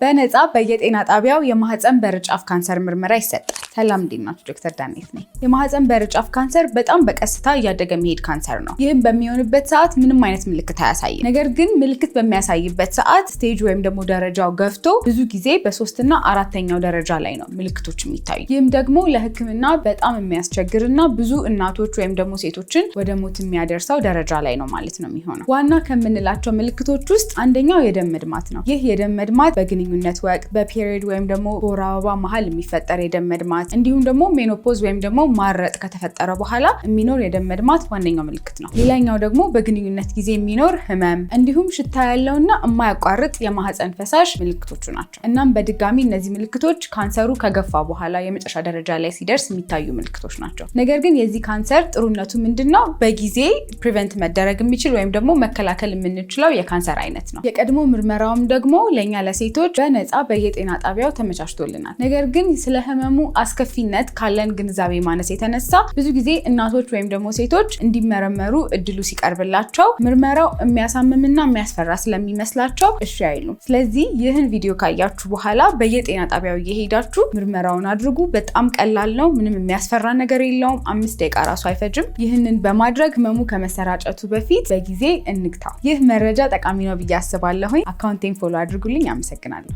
በነፃ በየጤና ጣቢያው የማህፀን በር ጫፍ ካንሰር ምርመራ ይሰጣል። ሰላም እንዴት ናችሁ? ዶክተር ዳንኤት ነኝ። የማህፀን በር ጫፍ ካንሰር በጣም በቀስታ እያደገ የሚሄድ ካንሰር ነው። ይህም በሚሆንበት ሰዓት ምንም አይነት ምልክት አያሳይም። ነገር ግን ምልክት በሚያሳይበት ሰዓት ስቴጅ ወይም ደግሞ ደረጃው ገፍቶ ብዙ ጊዜ በ3ና 4ኛው ደረጃ ላይ ነው ምልክቶች የሚታዩ። ይህም ደግሞ ለሕክምና በጣም የሚያስቸግርና ብዙ እናቶች ወይም ደግሞ ሴቶችን ወደ ሞት የሚያደርሰው ደረጃ ላይ ነው ማለት ነው የሚሆነው። ዋና ከምንላቸው ምልክቶች ውስጥ አንደኛው የደም መድማት ነው። ይህ የደም መድማት በግንኙነት ወቅት በፔሪዮድ ወይም ደግሞ በወር አበባ መሀል የሚፈጠር የደም መድማት እንዲሁም ደግሞ ሜኖፖዝ ወይም ደግሞ ማረጥ ከተፈጠረ በኋላ የሚኖር የደም መድማት ዋነኛው ምልክት ነው። ሌላኛው ደግሞ በግንኙነት ጊዜ የሚኖር ህመም እንዲሁም ሽታ ያለውና የማያቋርጥ የማህፀን ፈሳሽ ምልክቶቹ ናቸው። እናም በድጋሚ እነዚህ ምልክቶች ካንሰሩ ከገፋ በኋላ የመጨረሻ ደረጃ ላይ ሲደርስ የሚታዩ ምልክቶች ናቸው። ነገር ግን የዚህ ካንሰር ጥሩነቱ ምንድነው? በጊዜ ፕሪቨንት መደረግ የሚችል ወይም ደግሞ መከላከል የምንችለው የካንሰር አይነት ነው። የቀድሞ ምርመራውም ደግሞ ለኛ ለሴቶች በነፃ በየጤና ጣቢያው ተመቻችቶልናል። ነገር ግን ስለ ህመሙ አስከፊነት ካለን ግንዛቤ ማነስ የተነሳ ብዙ ጊዜ እናቶች ወይም ደግሞ ሴቶች እንዲመረመሩ እድሉ ሲቀርብላቸው ምርመራው የሚያሳምምና የሚያስፈራ ስለሚመስላቸው እሺ አይሉም። ስለዚህ ይህን ቪዲዮ ካያችሁ በኋላ በየጤና ጣቢያው እየሄዳችሁ ምርመራውን አድርጉ። በጣም ቀላል ነው። ምንም የሚያስፈራ ነገር የለውም። 5 ደቂቃ ራሱ አይፈጅም። ይህንን በማድረግ ህመሙ ከመሰራጨቱ በፊት በጊዜ እንግታው። ይህ መረጃ ጠቃሚ ነው ብዬ አስባለሁ። አካውንቴን ፎሎ አድርጉልኝ። አመሰግናለሁ።